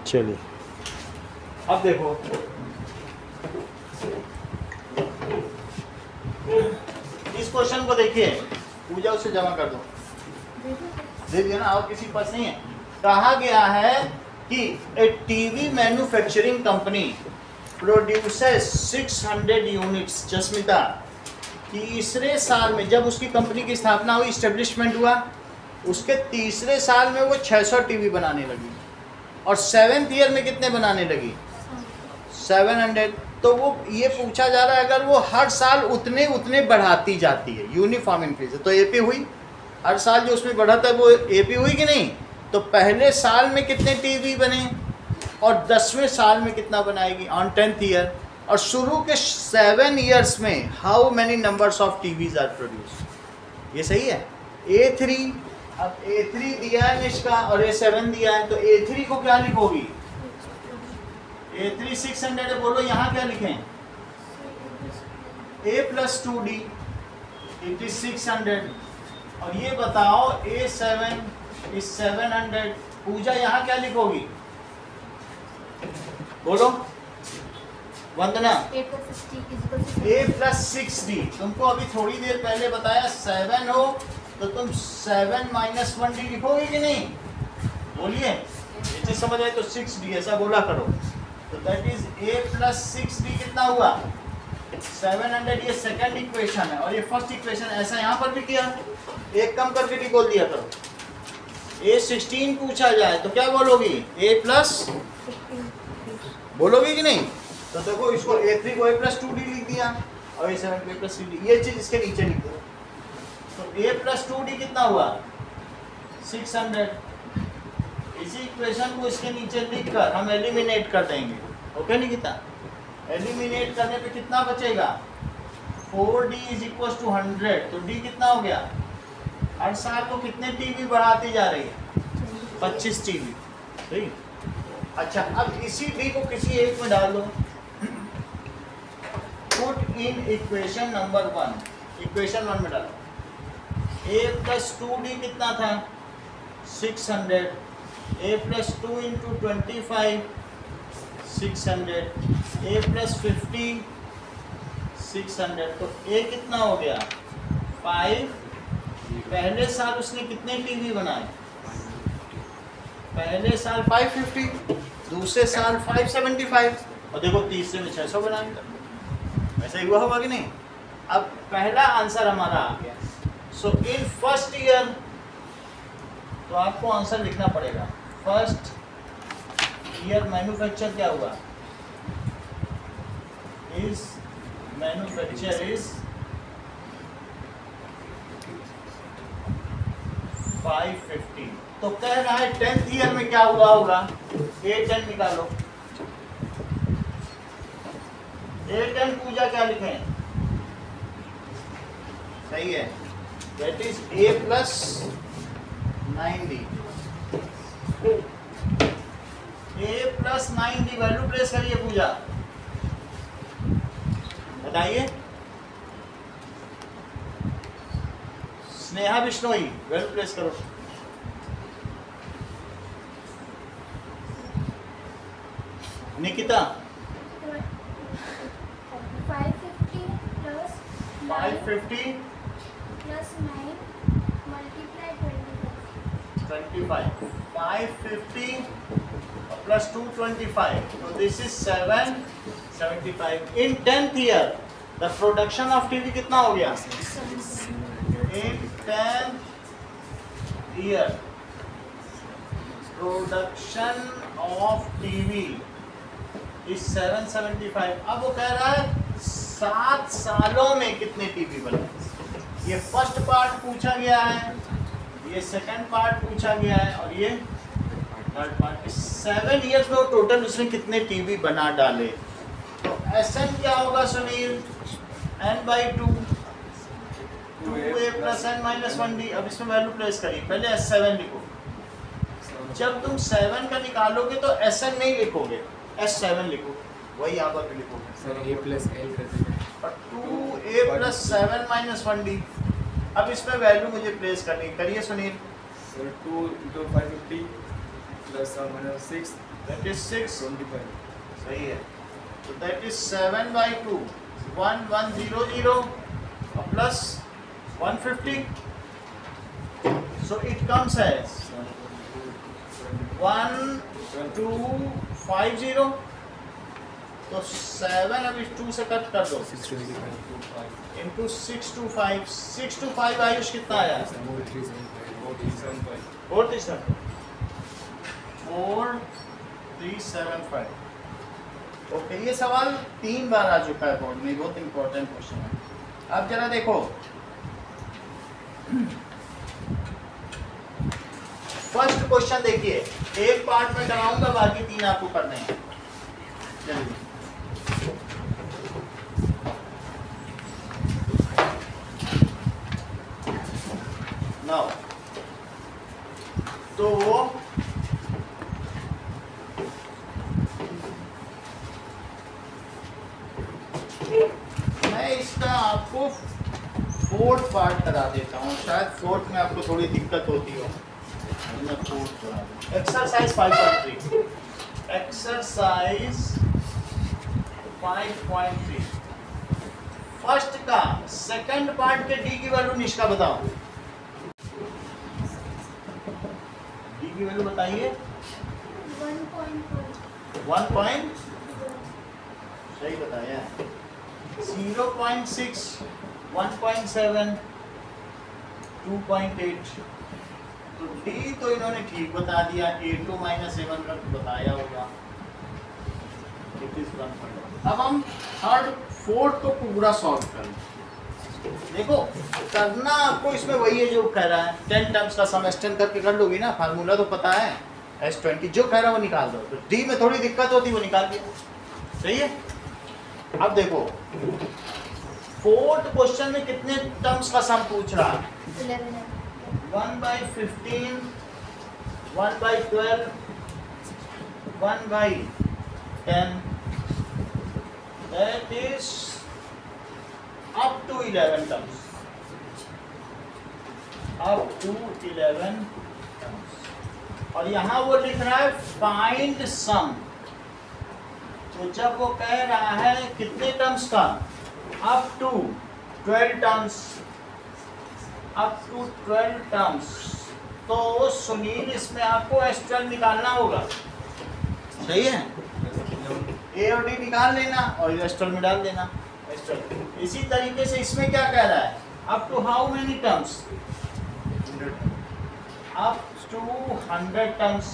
चलिए अब देखो, इस क्वेश्चन को देखिए, पूजा उसे जमा कर दो, दे दिया ना, और किसी के पास नहीं है। कहा गया है कि a TV manufacturing company produces 600 units. Jasmita, तीसरे साल में जब उसकी कंपनी की स्थापना हुई, इस्टेब्लिशमेंट हुआ, उसके तीसरे साल में वो 600 टीवी बनाने लगी, और 7th ईयर में कितने बनाने लगी? 700। तो वो ये पूछा जा रहा है, अगर वो हर साल उतने उतने बढ़ाती जाती है, यूनिफॉर्म इंक्रीज है, तो एपी हुई, हर साल जो उसमें बढ़ाता है वो एपी हुई कि नहीं? तो पहले साल में कितने टीवी बने और 10वें साल में कितना बनाएगी ऑन 10th ईयर, और शुरू के 7 ईयर्स में how many numbers of TVs are produce. ये सही है। A3, अब A3 दिया है निष्का और A7 दिया है, तो A3 को क्या लिखोगी? A3 600 है, बोलो यहाँ क्या लिखें? A + 2D it is 600। और ये बताओ A7 इज 700। पूजा यहाँ क्या लिखोगी? बोलो वंदना। A + 6D। तुमको अभी थोड़ी देर पहले बताया 7 हो तो तुम 7 - 1D लिखोगे कि नहीं? बोलिए, ये चीज समझ आए तो 6D ऐसा बोला करो। तो दैट इज A + 6D कितना हुआ? 700। ये सेकंड इक्वेशन है, और ये फर्स्ट इक्वेशन ऐसा यहाँ पर भी किया, एक कम करके डी बोल दिया करो। A16 पूछा जाए तो क्या बोलोगी? A + बोलोगी कि नहीं? तो देखो, इसको A3 को A + 2D लिख दिया, और A7 को A + 3D, ये चीज इसके नीचे लिख दो। तो A + 2D कितना हुआ? 600। इसी इक्वेशन को इसके नीचे लिखकर हम एलिमिनेट कर देंगे। ओके निकिता? एलिमिनेट करने पे कितना बचेगा? 4D = 100। तो D कितना हो गया? हर साल को कितने टीवी बढ़ाती जा रही है? 25 टीवी। ठीक। अच्छा, अब इसी D को किसी एक में डाल दो। Put in equation number 1। Equation 1 में डालो। A + 2D कितना था? 600। A + 2 × 25 600। A + 50 600। तो A कितना हो गया? 5। पहले साल उसने कितने टीवी बनाए? पहले साल 550, दूसरे साल 575, और देखो तीसरे में 600 बनाएंगे। ऐसा ही हुआ होगा कि नहीं? अब पहला आंसर हमारा आ गया। सो इन फर्स्ट ईयर, तो आपको आंसर लिखना पड़ेगा। फर्स्ट ईयर मैन्युफैक्चर क्या हुआ? Is manufacture is 550। तो कह रहा है 10th ईयर में क्या हुआ होगा? A10 निकालो। A10 पूजा क्या लिखें? सही है, that is A + 9D। A + 9D value place करिए पूजा, बताइए। स्नेहा बिश्नोई वैल्यू प्लेस करो। Nikita 550 + 550 + 9 × 25। 550 + 225, so this is 775। in 10th year the production of TV कितना हो गया? in 10th year production of TV is 775। अब वो कह रहा है 7 सालों में कितने टीवी बने। ये फर्स्ट पार्ट पूछा गया है, ये सेकंड पार्ट पूछा गया है, और ये थर्ड पार्ट। 7 ईयर्स में टोटल उसने कितने टीवी बना डाले। तो Sn क्या होगा Sunil? n/2 2A + n - 1D। अब इसमें वैल्यू प्लेस करिए, पहले S7 लिखो। जब तुम 7 का निकालोगे तो Sn नहीं लिखोगे, S7 लिखो, वही यहाँ पर लिखोगे। सर A + L कर दीजिए। और 2A + 7 - 1D। अब इसमें वैल्यू मुझे प्लेस करनी, करिए Sunil. Sir 2 × 550 plus minus 6 that is 6 25 सही है तो that is 7/2 1100 plus 150 so it comes as 1250 तो 7 अब इस 2 से कट कर दो 625 इंटू 625 आयुष कितना आया 4375 ओके ये सवाल 3 बार आ चुका है बोर्ड में बहुत इंपॉर्टेंट क्वेश्चन है अब जरा देखो फर्स्ट क्वेश्चन देखिए एक पार्ट में कराऊंगा बाकी 3 आपको करने हैं जल्दी नाउ तो मैं इसका आपको 4th पार्ट करा देता हूँ शायद 4th में आपको थोड़ी दिक्कत होती हो एक्सरसाइज 5.3 एक्सरसाइज 5.3 फर्स्ट का सेकंड पार्ट के डी की वैल्यू निष्का बताओ डी की वैल्यू बताइए 1 सही बताया 0.6 1.7 2.8 तो डी तो इन्होंने ठीक बता दिया A2 - A1 का तो बताया होगा अब हम थर्ड फोर्थ को पूरा सॉल्व करें देखो करना आपको इसमें वही है जो कह रहा है 10 टर्म्स का सम एक्सटेंड करके कर लोगी ना फार्मूला तो पता है S20 जो कह रहा है वो निकाल दो तो डी में थोड़ी दिक्कत होती वो निकाल दिया सही है अब देखो फोर्थ क्वेश्चन में कितने टर्म्स का सम पूछ रहा है 1/15 1/12 1/10 that is up to 11 terms up to 11 terms और यहाँ वो लिख रहा है find sum तो जब वो कह रहा है कितने टर्म्स का up to 12 terms up to 12 terms तो सुनील इसमें आपको S12 निकालना होगा सही है ए और डी निकाल लेना और S12 में डाल देना S12 इसी तरीके से इसमें क्या कह रहा है up to how many terms up to 100 terms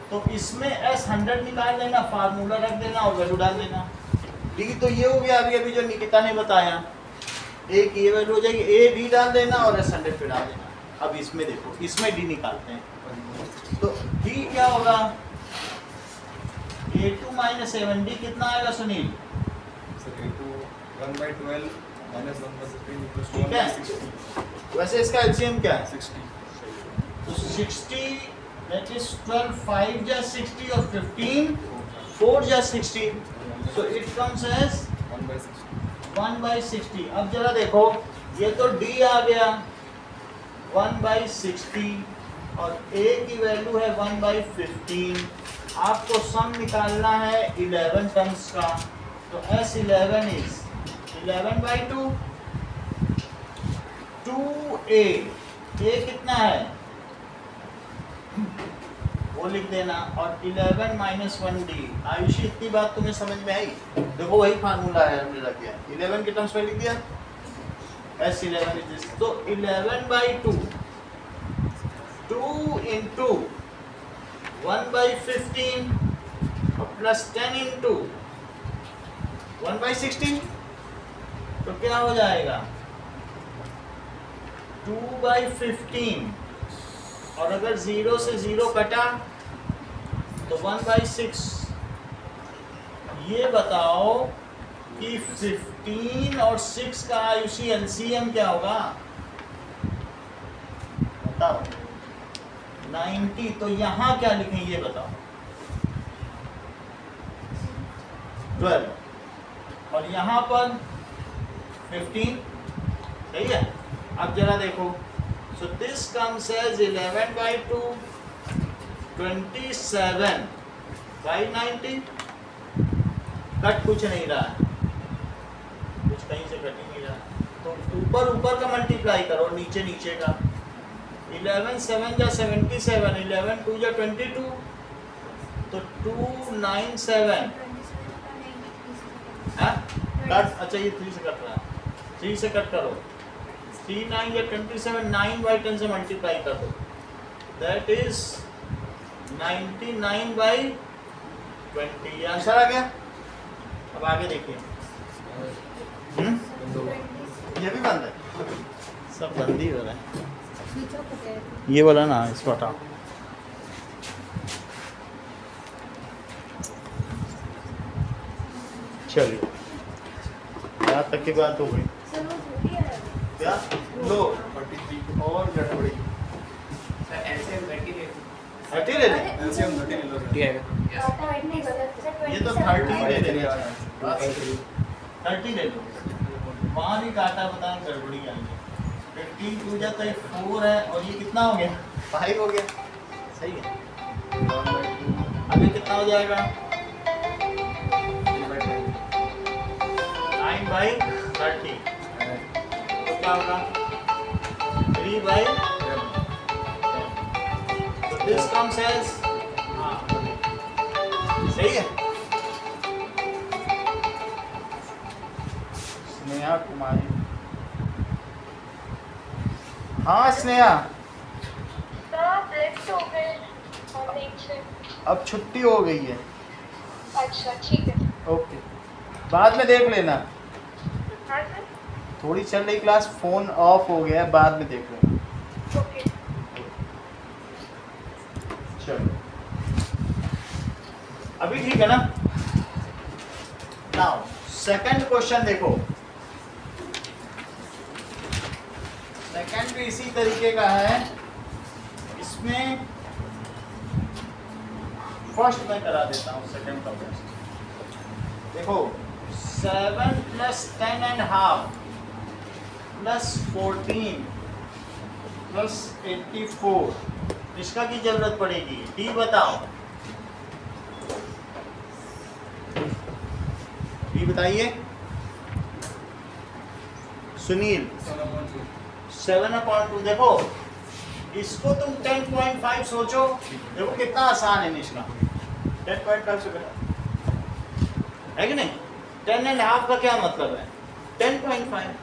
तो इसमें S100 निकाल लेना फार्मूला रख देना और वैल्यू डाल देना डी तो ये हो गया अभी जो निकिता ने बताया एक ये वैल्यू हो जाएगी ए डी डाल देना और S100 पे डाल देना अब इसमें देखो इसमें डी निकालते हैं तो डी क्या होगा A2 - A1 डी कितना आएगा Sunil A2 1/12 minus 1/15 equals to ठीक है 1/60 वैसे इसका एलसीएम क्या है 60 तो 60 that is 12 5 जा 60 और 15 4 जा 60 so it comes as 1/60 1/60 अब जरा देखो ये तो D आ गया 1/60 और A की वैल्यू है 1/15 आपको सम निकालना है 11 टर्म्स का तो S11 इज 11/2 2A A कितना है वो लिख देना और 11 - 1D आयुषी इतनी बात तुम्हें समझ में आई देखो वही फार्मूला है हमने रख दिया 11 के टर्म्स में लिख दिया S11 इज दिस तो 11/2 2 into 1/15 प्लस 10 into 1/16 तो क्या हो जाएगा 2/15 और अगर 0 से 0 कटा तो 1/6 ये बताओ कि 15 और 6 का आयुषी एलसीएम क्या होगा बताओ 90 तो यहाँ क्या लिखें ये बताओ 12 और यहाँ पर 15 सही है अब जरा देखो so this comes as 11/2 27 590 cut कुछ नहीं रहा है, कुछ कहीं से कट ही नहीं रहा, तो ऊपर ऊपर का मल्टीप्लाई करो, नीचे नीचे का। 11 7 जा 77, 11 2 जा 22, तो 297 हाँ कट, अच्छा ये 3 से कट रहा है, 3 से कट करो, 3 9 या 27, 9 बाई 10 से मल्टीप्लाई कर दो, दैट इज 99 बाई 20। ये आंसर आ गया। अब आगे देखिए, ये भी बंद है, सब बंद ही हो रहा है, ये वाला ना इसको हटाओ। चलिए यहाँ तक की बात हो गई क्या? लो 43 और गड़बड़ी LCM 30 ले हटी ले ले, LCM 30 ले लो 30 ये तो 30 ले ले, 30 ले लो, वहाँ भी काटा बताएं गड़बड़ी आएंगे। 15 टू जाता है 4 है, और ये कितना हो गया 5 हो गया, सही है। अभी कितना हो जाएगा 9 बाई 30, तो क्या होगा 3 बाई, तो दिस कम्स एज, हाँ सही है। स्नेहा कुमारी, हाँ स्नेहा, अब छुट्टी हो गई है, अच्छा ठीक है। ओके बाद में देख लेना, हाँ सर, थोड़ी चल रही क्लास, फोन ऑफ हो गया है, बाद में देख लेना। ओके। चलो अभी ठीक है ना। नाउ सेकंड क्वेश्चन देखो, सेकंड भी इसी तरीके का है, इसमें फर्स्ट मैं करा देता हूँ सेकंड का क्वेश्चन। देखो 7 + 10.5 + 14 + 84, इसका की जरूरत पड़ेगी, डी बताओ, डी बताइए सुनील। 7/2, देखो इसको तुम 10.5 सोचो, देखो कितना आसान है निष्का, 10.5 से बेटा है कि नहीं। 10.5 का क्या मतलब है 10.5,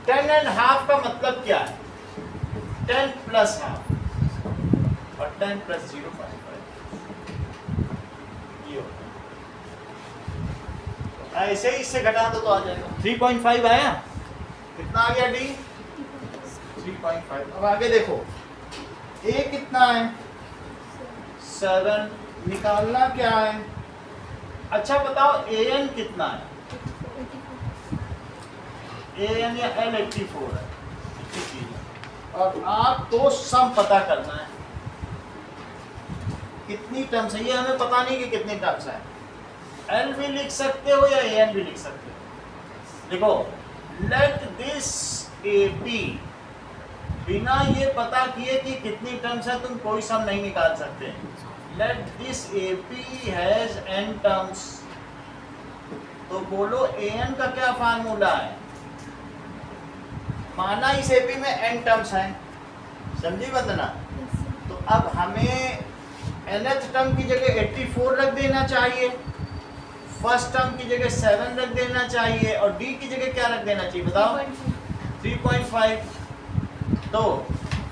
10.5 का मतलब क्या है 10 + ½ और 10 + 0.5, ये होता है। ऐसे ही इससे घटा दो तो आ जाएगा 3.5 आया, कितना आ गया डी 3.5। अब आगे देखो ए कितना है 7, निकालना क्या है। अच्छा बताओ एन कितना है, एन या एल 84 है, और आपको सम पता करना है कितनी टर्म्स है, ये हमें पता नहीं कि कितनी टर्म्स है। एल भी लिख सकते हो या एन भी लिख सकते हो। देखो लेट दिस ए बी, बिना ये पता किए कि कितनी टर्म्स है तुम कोई सम नहीं निकाल सकते। Let this A B has n terms, तो बोलो an का क्या फार्मूला है। माना इस ए बी में n टर्म्स हैं, समझी वंदना। तो अब हमें nth टर्म की जगह 84 रख देना चाहिए, फर्स्ट टर्म की जगह 7 रख देना चाहिए, और डी की जगह क्या रख देना चाहिए बताओ 3.5। तो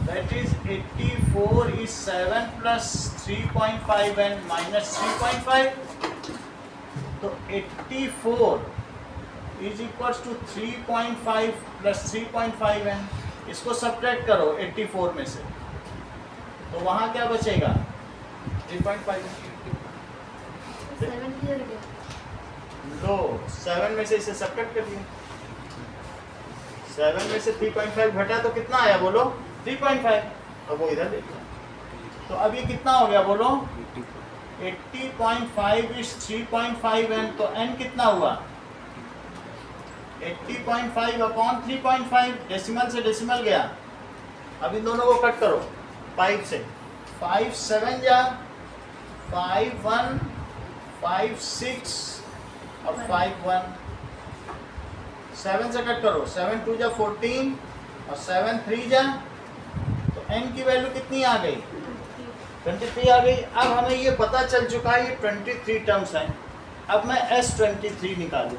that is 84 is 7 plus 3.5 and minus 3.5, तो 84 is equals to 3.5 plus 3.5 n, इसको सब्ट्रैक्ट करो 84 में से, तो वहाँ क्या बचेगा 3.5। लो 7 में से इसे सब्ट्रैक्ट कर दिया, 7 में से 3.5 घटा तो कितना आया बोलो 3.5, अब वो इधर देखो, तो अब ये कितना हो गया बोलो 80.5 is 3.5 n, तो n कितना हुआ 80.5 अपॉन 3.5, डेसिमल से डेसिमल गया। अब इन दोनों को कट करो 5 से, 5 7 जा 5 1 5 6 और 5 1, 7 से कट करो, 7 2 जा 14 और 7 3 जा, तो n की वैल्यू कितनी आ गई? 23 आ गई। अब हमें ये पता चल चुका है ये 23 टर्म्स हैं। अब मैं S23 निकालूं।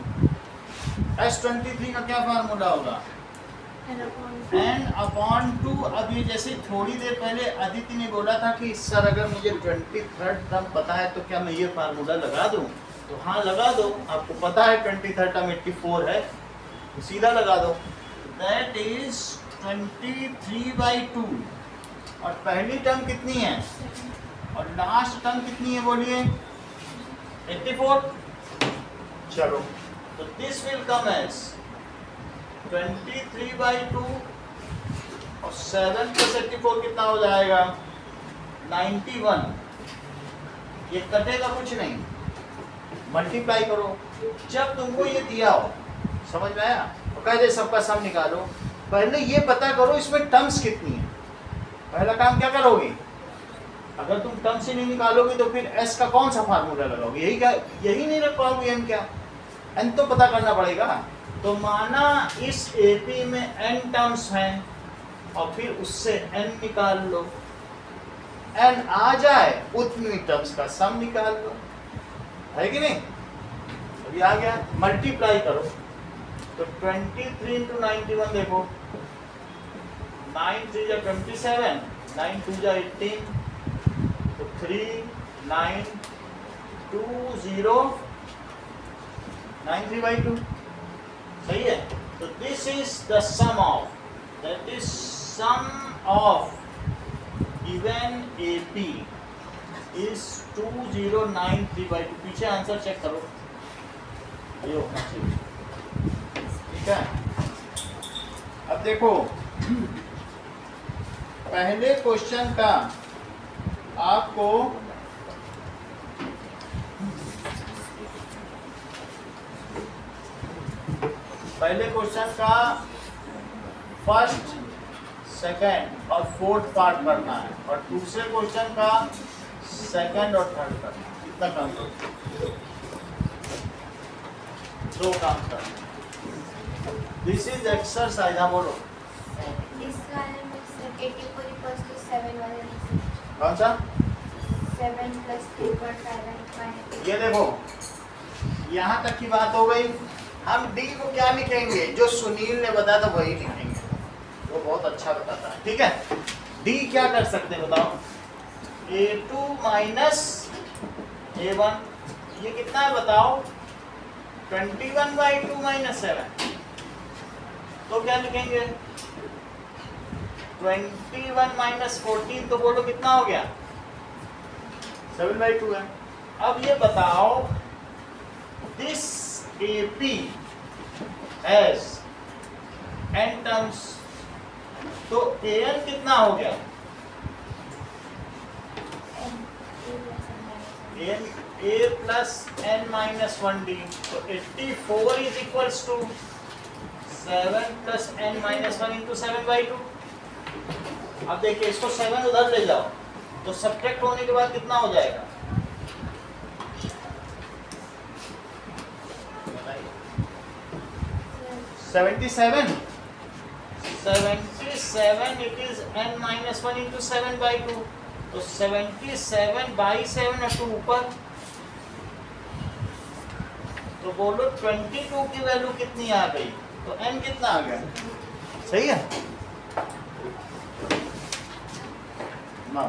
S23 का क्या फार्मूला होगा? n/2। अब ये जैसे थोड़ी देर पहले अदिति ने बोला था कि सर अगर मुझे 23rd टर्म पता है तो क्या मैं ये फार्मूला लगा दूं? तो हाँ लगा दो, आपको पता है 23rd टर्म 84 है, तो सीधा लगा दो। That is 23/2। और पहली टर्म कितनी है और लास्ट टर्म कितनी है बोलिए? 84। चलो, तो दिस विल कम एज 23/2 और 7 + 84 कितना हो जाएगा? 91। ये कटेगा कुछ नहीं, मल्टीप्लाई करो। जब तुमको ये दिया हो, समझ में आया, तो कह दे सबका सम निकालो। पहले ये पता करो इसमें टर्म्स कितनी है। पहला काम क्या करोगे? अगर तुम टर्म्स ही नहीं निकालोगे तो फिर s का कौन सा फार्मूला लगाओगे? यही नहीं रख पाओगे। n क्या? n तो पता करना पड़ेगा। तो माना इस AP में n टर्म्स हैं और फिर उससे n निकाल लो, n आ जाए उतनी टर्म्स का सम निकाल लो, है कि नहीं? अभी आ गया, मल्टीप्लाई करो। तो 23 × 91 देखो, 9 3 = 27, 9 2 = 18, तो 3 9 2 0 93/2। सही है। तो this is the sum of, that is sum of given AP is 2093/2। पीछे आंसर चेक करो, ये होना चाहिए। ठीक है। अब देखो, पहले क्वेश्चन का आपको फर्स्ट, सेकंड और फोर्थ पार्ट करना है और दूसरे क्वेश्चन का सेकंड और थर्ड करना है। कितना काम करो? 2 काम करना। This is exercise. हाँ बोलो। कौन सा? 7 + 3.5 ये देखो, यहाँ तक की बात हो गई। हम D को क्या लिखेंगे? जो सुनील ने बताया था वही लिखेंगे, वो बहुत अच्छा बताता है। ठीक है। D क्या कर सकते हैं बताओ? A2 - A1। ये कितना है बताओ? 21/2 - 7। तो क्या लिखेंगे? 21 - 14, तो बोलो कितना हो गया? 7/2 है। अब ये बताओ, this AP has n terms, तो an कितना हो गया? A + n - 1D, तो 84 is equals to 7 + n - 1 × 7/2। अब देखिए, इसको 7 उधर ले जाओ तो सब्ट्रैक्ट होने के बाद कितना हो जाएगा? 77। 77 it is n - 1 × 7/2, तो 77/7 और 2 ऊपर, तो बोलो 22 की वैल्यू कितनी आ गई? तो n कितना आ गया? सही है ना?